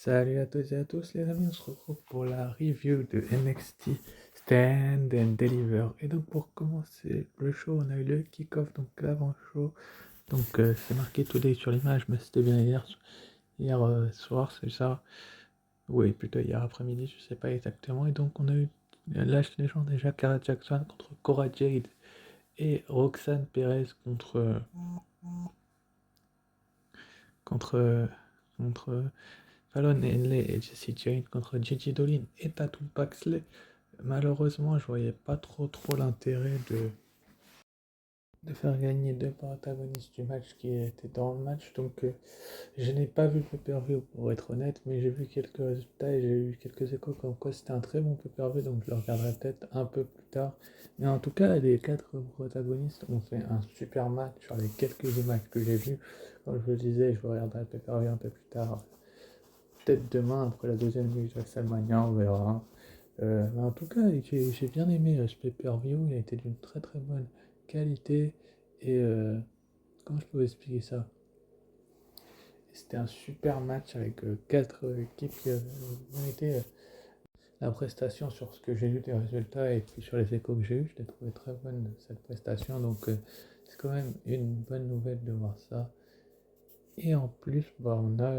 Salut à toutes et à tous les amis, on se retrouve pour la review de NXT Stand and Deliver. Et donc pour commencer le show, on a eu le kick-off, donc l'avant-show. Donc c'est marqué Today sur l'image, mais c'était bien hier soir, c'est ça. Oui, plutôt hier après-midi, je sais pas exactement. Et donc on a eu Lash Legend et Jakara Jackson contre Cora Jade et Roxanne Perez contre contre Fallon Henley et Jessie Jane contre Gigi Dolin et Tatum Paxley. Malheureusement, je voyais pas trop l'intérêt de faire gagner deux protagonistes du match qui étaient dans le match. Donc, je n'ai pas vu le pay-per-view pour être honnête, mais j'ai vu quelques résultats et j'ai eu quelques échos comme quoi c'était un très bon pay-per-view. Donc, je le regarderai peut-être un peu plus tard. Mais en tout cas, les quatre protagonistes ont fait un super match sur les quelques images que j'ai vues. Comme je le disais, je regarderai le pay-per-view un peu plus tard. Peut-être demain, après la deuxième nuit de WrestleMania, on verra. Mais en tout cas, j'ai bien aimé ce pay-per-view. Il a été d'une très bonne qualité. Et comment je peux vous expliquer ça? C'était un super match avec quatre équipes qui méritaient la prestation sur ce que j'ai eu des résultats et puis sur les échos que j'ai eu. Je l'ai trouvé très bonne cette prestation. Donc c'est quand même une bonne nouvelle de voir ça. Et en plus, bah, on a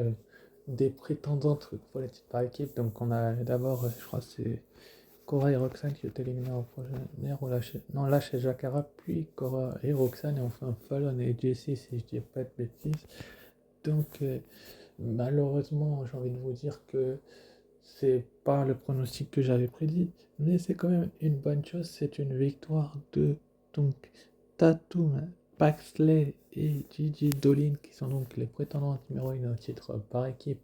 des prétendantes pour les titres par équipe. Donc on a d'abord, je crois que c'est Cora et Roxanne qui étaient éliminés en première, ou non, Lash et Jakara, puis Cora et Roxanne, et enfin Fallon et Jessie, si je dis pas de bêtises. Donc malheureusement, j'ai envie de vous dire que c'est pas le pronostic que j'avais prédit, mais c'est quand même une bonne chose. C'est une victoire de donc Tatum, Paxley et Gigi Dolin, qui sont donc les prétendants numéro 1 au titre par équipe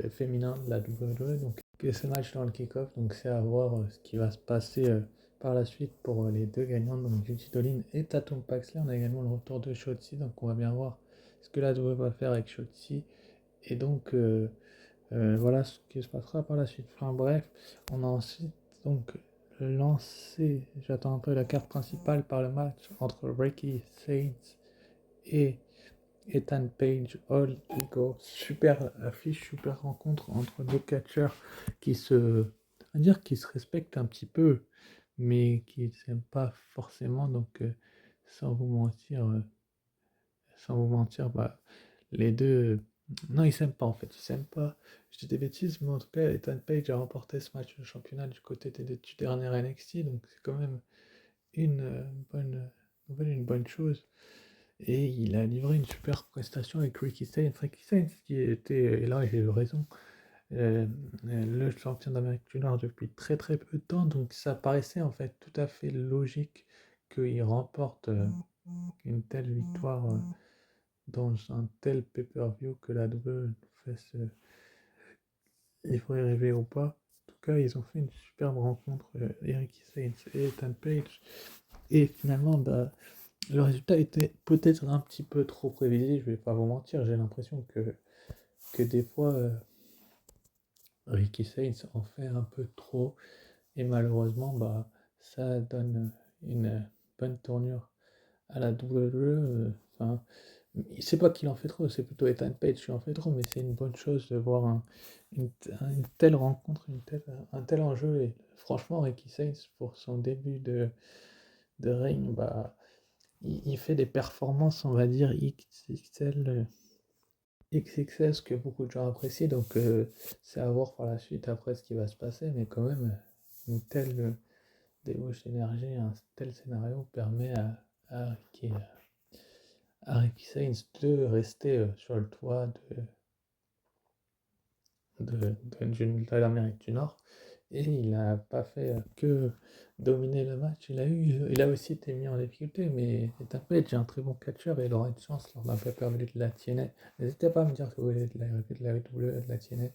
féminin de la WWE. Donc ce match dans le kick-off, donc c'est à voir ce qui va se passer par la suite pour les deux gagnants, donc Gigi Dolin et Tatum Paxley. On a également le retour de Shotzi, donc on va bien voir ce que la WWE va faire avec Shotzi. Et donc voilà ce qui se passera par la suite. Enfin bref, on a ensuite donc lancé, j'attends un peu la carte principale par le match entre Ricky Saints et Ethan Page, All Ego. Super affiche, super rencontre entre deux catcheurs qui qui se respectent un petit peu, mais qui ne s'aiment pas forcément. Donc sans vous mentir, bah, les deux, non, ils s'aiment pas en fait, ils s'aiment pas. Je dis des bêtises, mais en tout cas, Ethan Page a remporté ce match de championnat du côté du dernier NXT, donc c'est quand même une bonne nouvelle, une bonne chose. Et il a livré une super prestation avec Ricky Sainz. Ricky Sainz qui était, et là j'ai eu raison, le champion d'Amérique du Nord depuis très peu de temps, donc ça paraissait en fait tout à fait logique qu'il remporte une telle victoire dans un tel pay-per-view que la WWE fasse, il faudrait rêver ou pas. En tout cas, ils ont fait une superbe rencontre, Ricky Sainz et Ethan Page, et finalement, bah, le résultat était peut-être un petit peu trop prévisible, je vais pas vous mentir, j'ai l'impression que des fois Ricky Sainz en fait un peu trop et malheureusement bah ça donne une bonne tournure à la WWE. Enfin, c'est pas qu'il en fait trop, c'est plutôt Ethan Page qui en fait trop, mais c'est une bonne chose de voir une telle rencontre, un tel enjeu. Et franchement, Ricky Sainz pour son début de règne, bah il fait des performances, on va dire, XXL, ce que beaucoup de gens apprécient, donc c'est à voir par la suite après ce qui va se passer, mais quand même, une telle débauche d'énergie, un tel scénario permet à Ricky Sainz de rester sur le toit de l'Amérique du Nord. Et il n'a pas fait que dominer le match. Il a aussi été mis en difficulté, mais Ethan Page est un très bon catcheur et il aura une chance lors d'un pay-per-view de la TNA. N'hésitez pas à me dire que vous voulez de la WWE, de la TNA.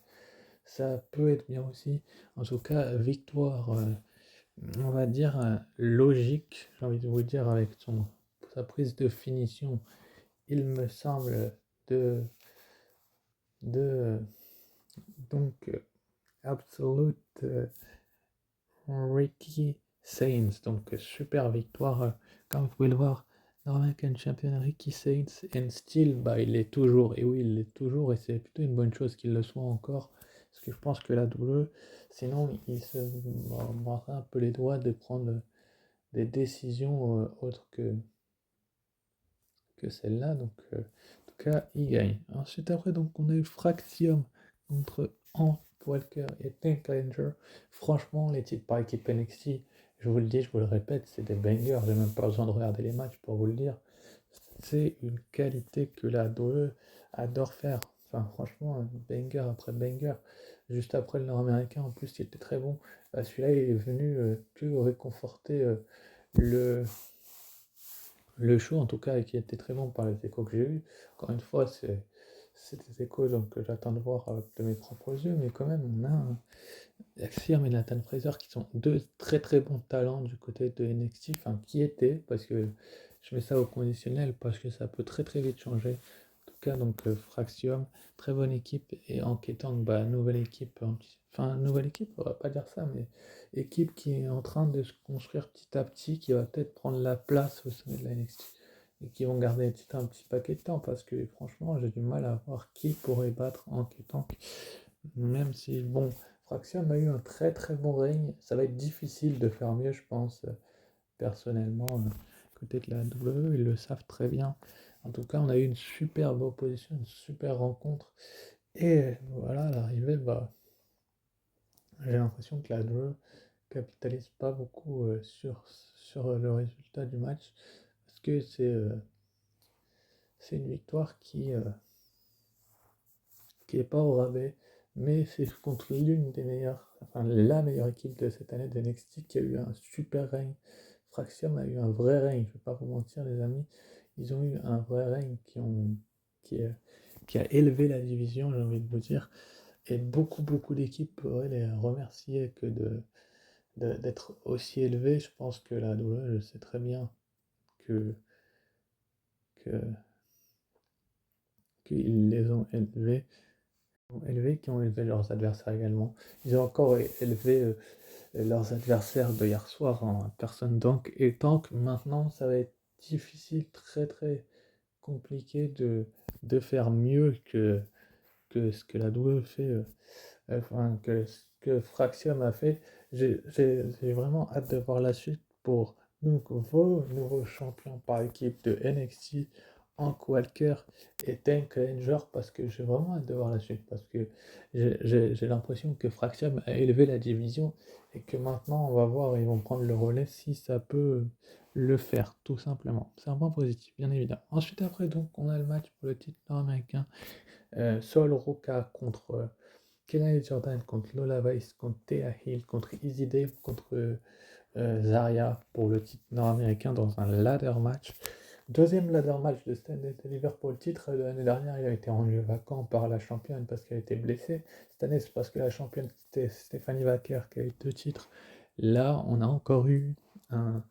Ça peut être bien aussi. En tout cas, victoire, on va dire, logique, j'ai envie de vous dire, avec sa prise de finition, il me semble, de, de donc Absolute Ricky Sainz. Donc super victoire, comme vous pouvez le voir, Nord-American Champion Ricky Saints and still, bah, il l'est toujours. Et oui, il l'est toujours. Et c'est plutôt une bonne chose qu'il le soit encore. Parce que je pense que la WWE, sinon, il se mordrait un peu les doigts de prendre des décisions autres que celle-là. Donc, en tout cas, il gagne. Ensuite, après, donc, on a eu Fraxium contre Ant Walker et Tank Ranger. Franchement, les titres par équipe NXT, je vous le dis, je vous le répète, c'est des bangers. J'ai même pas besoin de regarder les matchs pour vous le dire. C'est une qualité que la WWE adore faire. Enfin, franchement, banger après banger. Juste après le Nord-Américain, en plus, il était très bon. Celui-là, il est venu que réconforter le, le show, en tout cas, et qui était très bon par les échos que j'ai eu. Encore une fois, c'est des échos donc, que j'attends de voir de mes propres yeux, mais quand même, on a Axir et Nathan Fraser qui sont deux très très bons talents du côté de NXT, enfin qui étaient, parce que je mets ça au conditionnel, parce que ça peut très très vite changer. En tout cas, donc Fraxium, très bonne équipe, et Enquêtant, bah, nouvelle équipe, enfin nouvelle équipe, on va pas dire ça, mais équipe qui est en train de se construire petit à petit, qui va peut-être prendre la place au sommet de la NXT, et qui vont garder les titres un petit paquet de temps, parce que franchement, j'ai du mal à voir qui pourrait battre Enquêtant, même si, bon, Fraxium a eu un très très bon règne, ça va être difficile de faire mieux, je pense, personnellement, côté de la WWE, ils le savent très bien. En tout cas, on a eu une superbe opposition, une super rencontre. Et voilà, à l'arrivée, bah, j'ai l'impression que la WWE capitalise pas beaucoup sur le résultat du match. Parce que c'est une victoire qui est pas au rabais. Mais c'est contre l'une des meilleures, enfin la meilleure équipe de cette année de NXT qui a eu un super règne. Fraxium a eu un vrai règne, je vais pas vous mentir les amis. Ils ont eu un vrai règne qui, euh, qui a élevé la division, j'ai envie de vous dire. Et beaucoup d'équipes pourraient les remercier que d'être aussi élevées. Je pense que la WWE, je sais très bien que, que, qu'ils les ont élevés, qui ont élevé leurs adversaires également. Ils ont encore élevé leurs adversaires de hier soir en personne Tank et Tank. Maintenant, ça va être difficile, très très compliqué de faire mieux que ce que la WWE fait, enfin, que ce que Fraxium a fait. J'ai vraiment hâte de voir la suite pour donc, vos nouveaux champions par équipe de NXT, Hank Walker et Tank Ranger, parce que j'ai vraiment hâte de voir la suite, parce que j'ai l'impression que Fraxium a élevé la division et que maintenant on va voir, ils vont prendre le relais si ça peut le faire, tout simplement. C'est un point positif, bien évidemment. Ensuite, après, donc, on a le match pour le titre nord-américain. Sol Roca contre Kelly Jordan, contre Lola Vice, contre Thea Hill, contre Easy Dave, contre Zarya pour le titre nord-américain dans un ladder match. Deuxième ladder match de Stanley Deliver pour le titre. L'année dernière, il a été rendu vacant par la championne parce qu'elle était blessée. Cette année, c'est parce que la championne, c'était Stephanie Wacker qui a eu 2 titres. Là, on a encore eu un,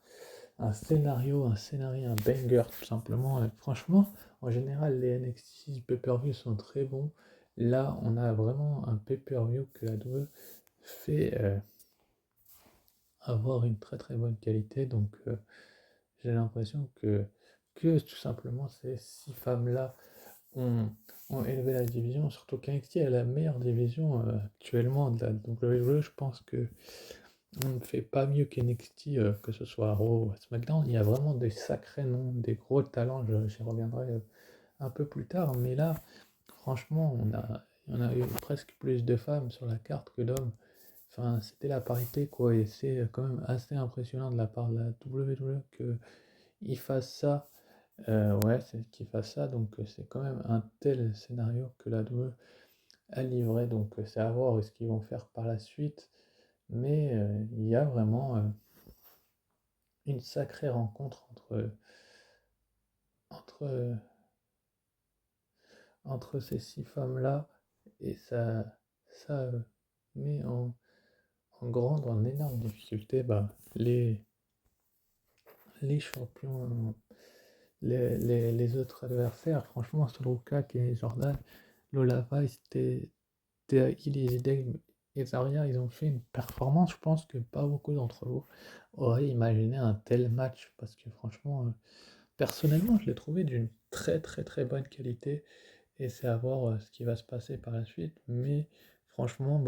un scénario, un banger, tout simplement. Franchement, en général, les NXT pay-per-view sont très bons. Là, on a vraiment un pay-per-view que la WWE fait avoir une très très bonne qualité. Donc, j'ai l'impression que tout simplement ces 6 femmes-là ont, ont élevé la division. Surtout qu'NXT est la meilleure division actuellement de la WWE. Je pense que on ne fait pas mieux qu'NXT, que ce soit Raw ou SmackDown. Il y a vraiment des sacrés noms, des gros talents. J'y reviendrai un peu plus tard. Mais là, franchement, on a eu presque plus de femmes sur la carte que d'hommes. Enfin, c'était la parité, quoi. Et c'est quand même assez impressionnant de la part de la WWE qu'ils fassent ça. Ouais, c'est qu'ils fassent ça. Donc, c'est quand même un tel scénario que la WWE a livré. Donc, c'est à voir ce qu'ils vont faire par la suite. Mais il y a vraiment une sacrée rencontre entre, entre ces 6 femmes-là. Et ça met en énorme difficulté bah, les champions, les autres adversaires. Franchement, Soloka, et Jordan, Lola Vice, Ilizideg et Zarya, ils ont fait une performance. Je pense que pas beaucoup d'entre vous auraient imaginé un tel match parce que franchement, personnellement, je l'ai trouvé d'une très très très bonne qualité et c'est à voir ce qui va se passer par la suite. Mais franchement,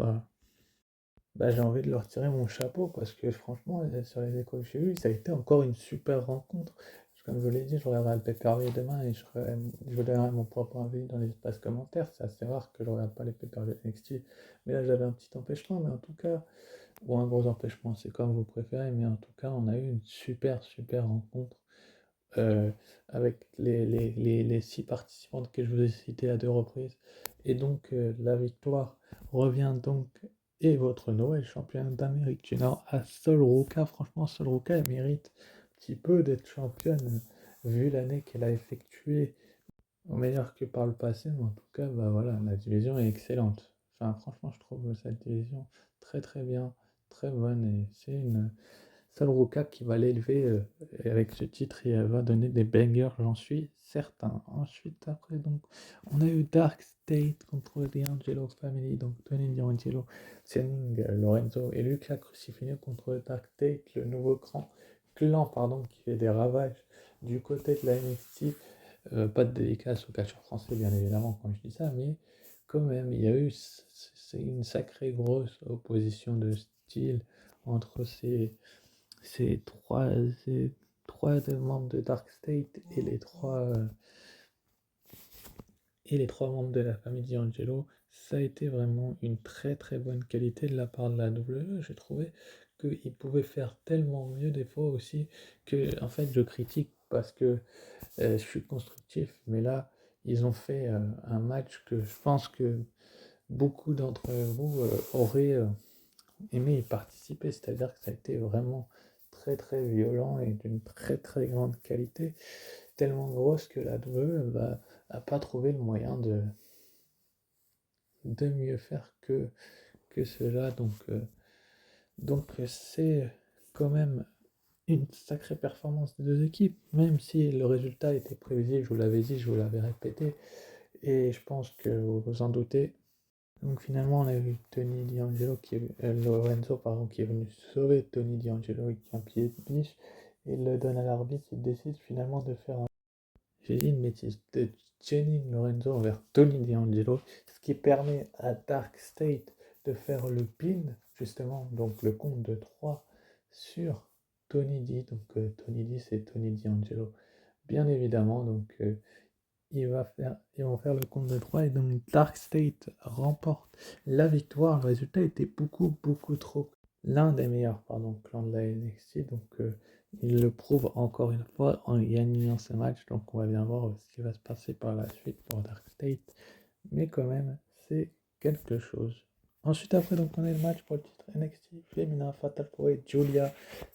j'ai envie de leur tirer mon chapeau parce que franchement, sur les échos que j'ai eu, ça a été encore une super rencontre. Comme je vous l'ai dit, je regarderai le pay-per-view demain et je vous donnerai mon propre avis dans les espaces commentaires. C'est assez rare que je regarde pas les pay-per-view NXT. Mais là, j'avais un petit empêchement, mais en tout cas, ou un gros empêchement, c'est comme vous préférez. Mais en tout cas, on a eu une super super rencontre euh, avec les 6 participantes que je vous ai citées à 2 reprises. Et donc la victoire revient donc et votre nouvelle championne d'Amérique du Nord à Sol Ruka. Franchement, Sol Ruka, elle mérite un petit peu d'être championne vu l'année qu'elle a effectuée, au meilleur que par le passé. Mais en tout cas, voilà, la division est excellente. Enfin, franchement, je trouve cette division très très bien, très bonne et c'est une Salruka qui va l'élever et avec ce titre, il va donner des bangers, j'en suis certain. Ensuite, après, donc, on a eu Dark State contre D'Angelo Family, donc Tony D'Angelo, Channing Lorenzo et Luca Crucifino contre Dark State, le nouveau clan pardon, qui fait des ravages du côté de la NXT. Pas de dédicace au catcheur français, bien évidemment, quand je dis ça, mais quand même, il y a eu c'est une sacrée grosse opposition de style entre ces trois des membres de Dark State et les trois membres de la famille D'Angelo. Ça a été vraiment une très très bonne qualité de la part de la WWE. J'ai trouvé qu'ils pouvaient faire tellement mieux des fois aussi que en fait je critique parce que je suis constructif, mais là ils ont fait un match que je pense que beaucoup d'entre vous auraient aimé y participer, c'est-à-dire que ça a été vraiment très très violent et d'une très très grande qualité, tellement grosse que la WWE a pas trouvé le moyen de mieux faire que cela. Donc c'est quand même une sacrée performance des deux équipes, même si le résultat était prévisible, je vous l'avais dit, je vous l'avais répété, et je pense que vous vous en doutez. Donc finalement, on a eu Tony D'Angelo Lorenzo pardon, qui est venu sauver Tony D'Angelo avec un pied de biche et il le donne à l'arbitre. Il décide finalement de faire j'ai dit une bêtise, de Jenny Lorenzo envers Tony D'Angelo, ce qui permet à Dark State de faire le pin, justement, donc le compte de 3 sur Tony D. Donc Tony D, c'est Tony D'Angelo, bien évidemment. Donc ils vont faire le compte de 3 et donc Dark State remporte la victoire. Le résultat était beaucoup, beaucoup trop. L'un des meilleurs clans de la NXT. Donc il le prouve encore une fois en gagnant ce match. Donc on va bien voir ce qui va se passer par la suite pour Dark State. Mais quand même, c'est quelque chose. Ensuite, après, donc, on a le match pour le titre NXT féminin Fatal 4 Julia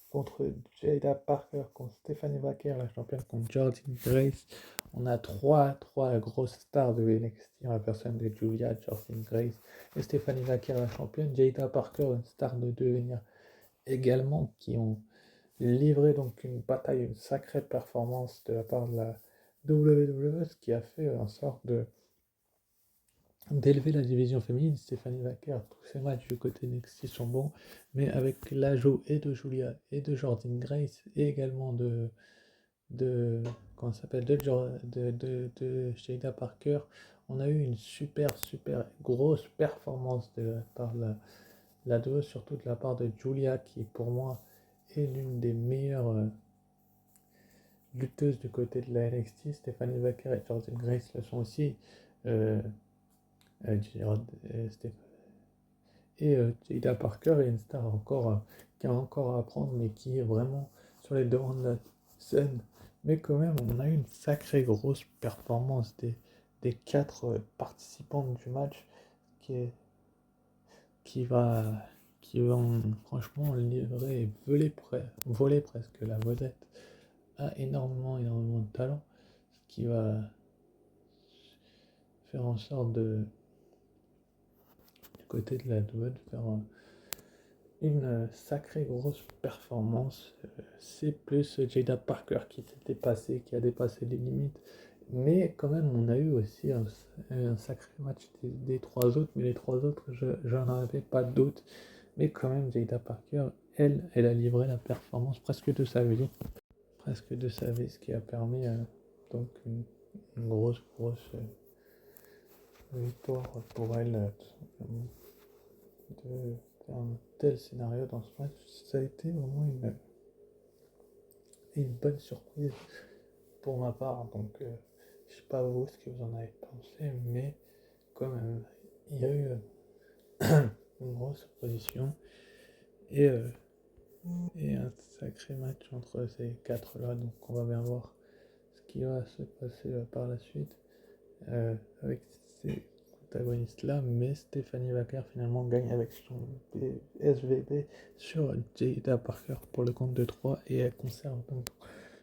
contre Jada Parker, contre Stephanie Baker, la championne, contre Jordynne Grace. On a trois grosses stars de NXT en la personne de Julia, Jordynne Grace et Stephanie Baker, la championne. Jada Parker, une star de devenir également, qui ont livré donc une bataille, une sacrée performance de la part de la WWE, ce qui a fait en sorte d'élever la division féminine. Stéphanie Vaquer, tous ces matchs du côté NXT sont bons, mais avec l'ajout et de Julia et de Jordynne Grace et également de comment ça s'appelle de Jada Parker, on a eu une super super grosse performance de la part de la 2, surtout de la part de Julia qui pour moi est l'une des meilleures lutteuses du côté de la NXT. Stéphanie Vaquer et Jordynne Grace le sont aussi. Euh, et Jada Parker est une star encore qui a encore à apprendre, mais qui est vraiment sur les devants de la scène. Mais quand même, on a eu une sacrée grosse performance des 4 participantes du match qui, est, qui, qui vont franchement livrer et voler presque la vedette. A énormément, énormément de talent, ce qui va faire en sorte du côté de la douane, de faire une sacrée grosse performance. C'est plus Jada Parker qui a dépassé les limites. Mais quand même, on a eu aussi un sacré match des 3 autres. Mais les 3 autres, j'en avais pas de doute. Mais quand même, Jada Parker, elle a livré la performance presque de sa vie. presque de sa vie, ce qui a permis donc une grosse victoire pour elle, tout simplement. De faire un tel scénario dans ce match, ça a été vraiment une bonne surprise pour ma part. Donc, je sais pas vous ce que vous en avez pensé, mais quand même, il y a eu une grosse opposition et, euh, et un sacré match entre ces quatre-là. Donc, on va bien voir ce qui va se passer par la suite avec ces protagonistes-là. Mais Stephanie Wacker finalement gagne avec son SVB sur Jada Parker pour le compte de 3 et elle conserve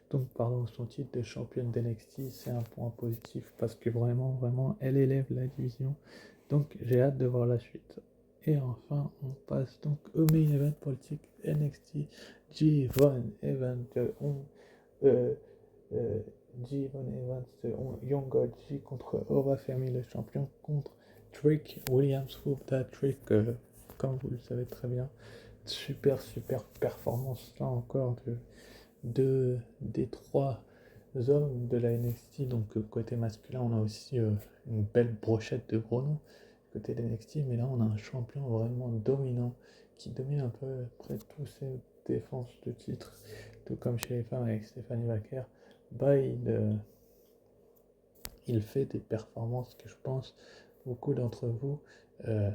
donc pardon, son titre de championne d'NXT. C'est un point positif parce que vraiment, elle élève la division. Donc j'ai hâte de voir la suite. Et enfin, on passe donc au main event politique NXT G1 Event euh, euh, G1 Evans Young God G contre Ova Fermi, le champion, contre Trick Williams. Whoop that Trick, comme vous le savez très bien. Super performance là encore des trois hommes de la NXT. Donc côté masculin, on a aussi une belle brochette de gros noms côté de NXT, mais là on a un champion vraiment dominant qui domine un peu près tous ses défenses de titre, tout comme chez les femmes avec Stephanie Wacker. Bah, il fait des performances que je pense beaucoup d'entre vous euh,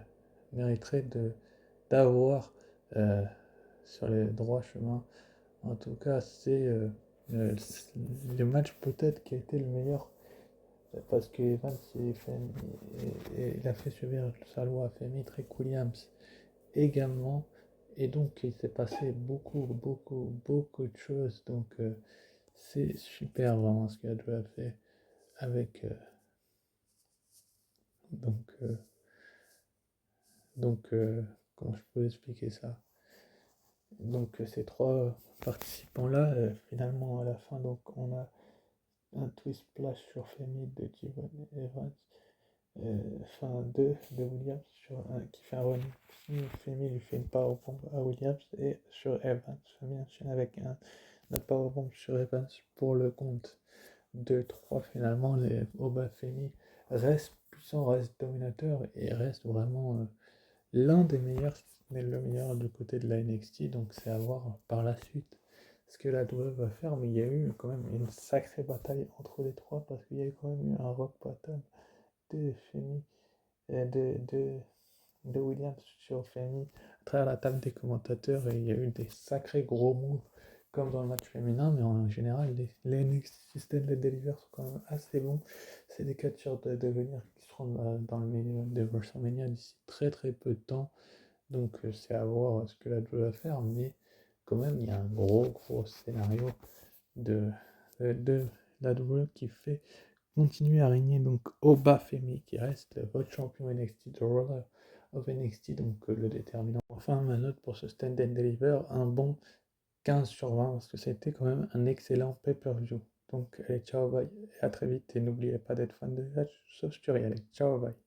mériteraient d'avoir sur les droits chemins. En tout cas, c'est le match peut-être qui a été le meilleur parce que Evans il a fait subir sa loi à Femi Trick Williams également. Et donc, il s'est passé beaucoup de choses. Donc, c'est super vraiment ce qu'il a fait avec. Donc, euh, donc, comment je peux expliquer ça? Donc, ces trois participants-là, finalement, à la fin, donc, on a un twist splash sur Femi de Jivon Evans, fin 2 de Williams qui fait un run. Femi lui fait une powerbomb à Williams et sur Evans. Femi enchaîne avec un powerbomb sur Evans pour le compte 2-3. Finalement, les Oba Femi reste puissant, reste dominateur et reste vraiment l'un des meilleurs, si ce n'est le meilleur du côté de la NXT. Donc c'est à voir par la suite ce que la WWE va faire. Mais il y a eu quand même une sacrée bataille entre les trois parce qu'il y a eu quand même eu un rock bottom de Femi, de Williams sur Femi à travers la table des commentateurs. Et il y a eu des sacrés gros moves comme dans le match féminin, mais en général, les NXT systèmes de deliver sont quand même assez bons. C'est des catcheurs de devenir qui seront dans le milieu de WrestleMania d'ici très peu de temps. Donc c'est à voir ce que la WWE va faire, mais quand même, il y a un gros scénario de, de la WWE qui fait continuer à régner donc Oba Femi qui reste votre champion NXT, The Roller of NXT, donc le déterminant. Enfin, ma note pour ce Stand and Deliver, un bon 15 sur 20 parce que c'était quand même un excellent pay-per-view. Donc allez, ciao, bye, et à très vite et n'oubliez pas d'être fan de Hatch, sauf sur Ciao, bye.